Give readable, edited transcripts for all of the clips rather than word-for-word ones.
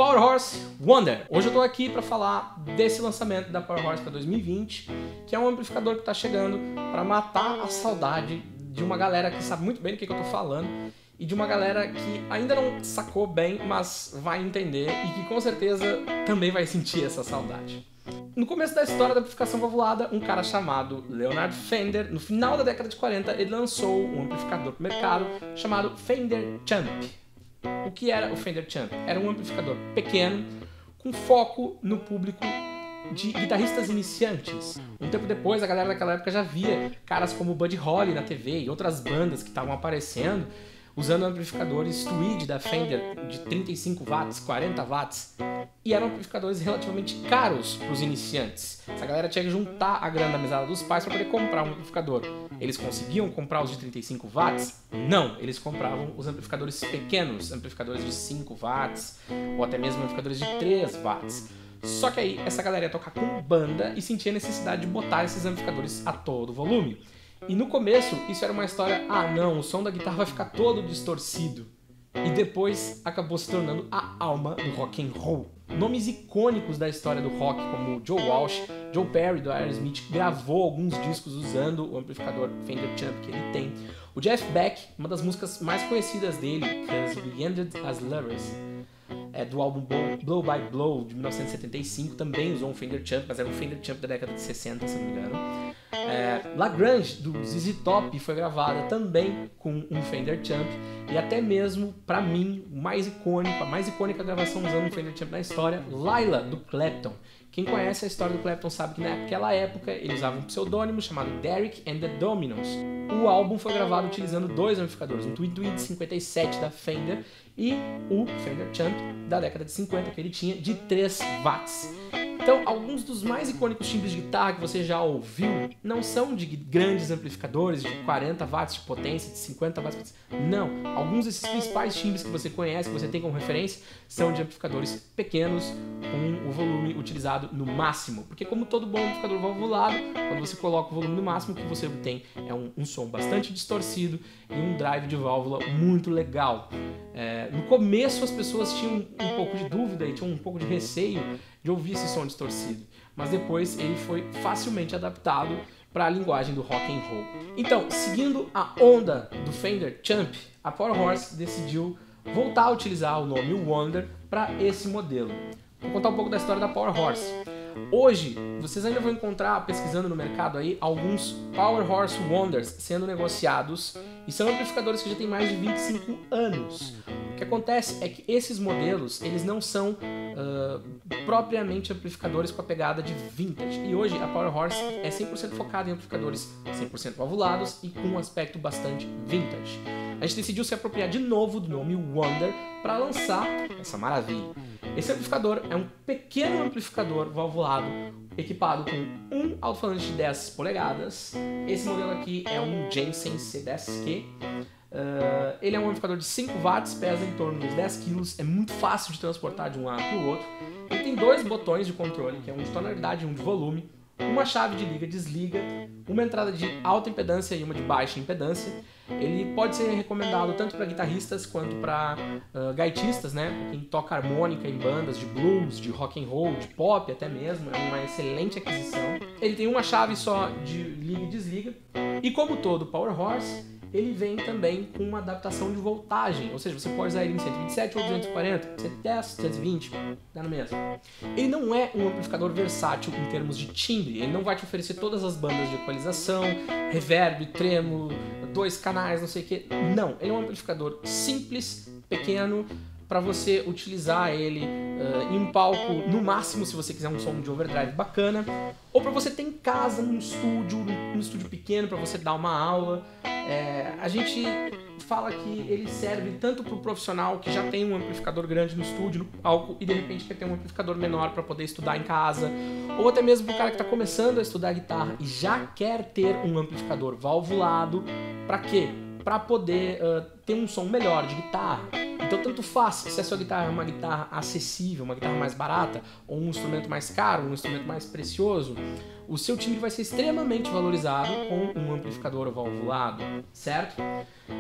Power Horse Wonder. Hoje eu tô aqui para falar desse lançamento da Power Horse para 2020, que é um amplificador que tá chegando para matar a saudade de uma galera que sabe muito bem do que eu tô falando e de uma galera que ainda não sacou bem, mas vai entender e que com certeza também vai sentir essa saudade. No começo da história da amplificação valvulada, um cara chamado Leonard Fender, no final da década de 40, ele lançou um amplificador para o mercado chamado Fender Champ. O que era o Fender Champ? Era um amplificador pequeno, com foco no público de guitarristas iniciantes. Um tempo depois, a galera daquela época já via caras como Buddy Holly na TV e outras bandas que estavam aparecendo usando amplificadores Tweed da Fender de 35 watts, 40 watts, e eram amplificadores relativamente caros para os iniciantes. Essa galera tinha que juntar a grana da mesada dos pais para poder comprar um amplificador. Eles conseguiam comprar os de 35 watts? Não, eles compravam os amplificadores pequenos, amplificadores de 5 watts, ou até mesmo amplificadores de 3 watts. Só que aí essa galera ia tocar com banda e sentia a necessidade de botar esses amplificadores a todo volume. E no começo, isso era uma história, não, o som da guitarra vai ficar todo distorcido. E depois acabou se tornando a alma do rock and roll. Nomes icônicos da história do rock, como Joe Walsh, Joe Perry do Aerosmith, gravou alguns discos usando o amplificador Fender Champ que ele tem. O Jeff Beck, uma das músicas mais conhecidas dele, "'Cause We Ended as Lovers", do álbum Blow by Blow, de 1975, também usou um Fender Champ, mas era um Fender Champ da década de 60, se não me engano. La Grange, do ZZ Top, foi gravada também com um Fender Champ, e até mesmo, pra mim, a mais icônica gravação usando um Fender Champ na história, Laila, do Clapton. Quem conhece a história do Clapton sabe que naquela época ele usava um pseudônimo chamado Derek and the Dominos. O álbum foi gravado utilizando dois amplificadores, um Tweed 57 da Fender e o Fender Champ da década de 50, que ele tinha de 3 watts. Então, alguns dos mais icônicos timbres de guitarra que você já ouviu não são de grandes amplificadores de 40 watts de potência, de 50 watts de potência. Não. Alguns desses principais timbres que você conhece, que você tem como referência, são de amplificadores pequenos, com o volume utilizado no máximo. Porque como todo bom amplificador valvulado, quando você coloca o volume no máximo, o que você obtém é um som bastante distorcido e um drive de válvula muito legal. No começo as pessoas tinham um pouco de dúvida e tinham um pouco de receio de ouvir esse som distorcido, mas depois ele foi facilmente adaptado para a linguagem do rock and roll. Então, seguindo a onda do Fender Champ, a Power Horse decidiu voltar a utilizar o nome Wonder para esse modelo. Vou contar um pouco da história da Power Horse. Hoje, vocês ainda vão encontrar, pesquisando no mercado aí, alguns Power Horse Wonders sendo negociados, e são amplificadores que já têm mais de 25 anos. O que acontece é que esses modelos, eles não são propriamente amplificadores com a pegada de vintage, e hoje a Power Horse é 100% focada em amplificadores 100% valvulados e com um aspecto bastante vintage. A gente decidiu se apropriar de novo do nome Wonder para lançar essa maravilha. Esse amplificador é um pequeno amplificador valvulado equipado com um alto-falante de 10 polegadas. Esse modelo aqui é um Jensen C10Q. Ele é um amplificador de 5 watts, pesa em torno de 10 kg, é muito fácil de transportar de um lado para o outro. Ele tem dois botões de controle, que é um de tonalidade e um de volume, uma chave de liga e desliga, uma entrada de alta impedância e uma de baixa impedância. Ele pode ser recomendado tanto para guitarristas quanto para gaitistas, né? Pra quem toca harmônica em bandas de blues, de rock and roll, de pop até mesmo, é uma excelente aquisição. Ele tem uma chave só de liga e desliga, e como todo Power Horse, ele vem também com uma adaptação de voltagem, ou seja, você pode usar ele em 127 ou 240, 110, 120, dá no mesmo. Ele não é um amplificador versátil em termos de timbre, ele não vai te oferecer todas as bandas de equalização, reverb, trêmulo, 2 canais, não sei o que. Não, ele é um amplificador simples, pequeno, para você utilizar ele em um palco, no máximo se você quiser um som de overdrive bacana, ou para você ter em casa, num estúdio pequeno, para você dar uma aula. A gente fala que ele serve tanto para o profissional que já tem um amplificador grande no estúdio, no palco, e de repente quer ter um amplificador menor para poder estudar em casa, ou até mesmo para o cara que está começando a estudar guitarra e já quer ter um amplificador valvulado. Para quê? Para poder ter um som melhor de guitarra. Então tanto faz se a sua guitarra é uma guitarra acessível, uma guitarra mais barata, ou um instrumento mais caro, um instrumento mais precioso, o seu timbre vai ser extremamente valorizado com um amplificador valvulado, certo?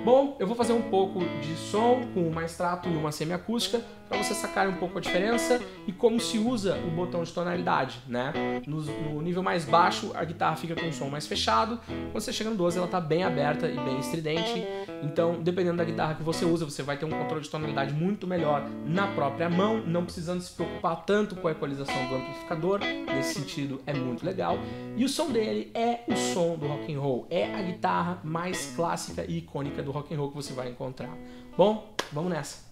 Bom, eu vou fazer um pouco de som com uma extrato e uma semiacústica para você sacar um pouco a diferença e como se usa o botão de tonalidade, né? No nível mais baixo a guitarra fica com um som mais fechado, quando você chega no 12 ela está bem aberta e bem estridente, então dependendo da guitarra que você usa, você vai ter um controle de tonalidade muito melhor na própria mão, não precisando se preocupar tanto com a equalização do amplificador, nesse sentido é muito legal. E o som dele é o som do rock and roll, é a guitarra mais clássica e icônica do rock and roll que você vai encontrar. Bom, vamos nessa!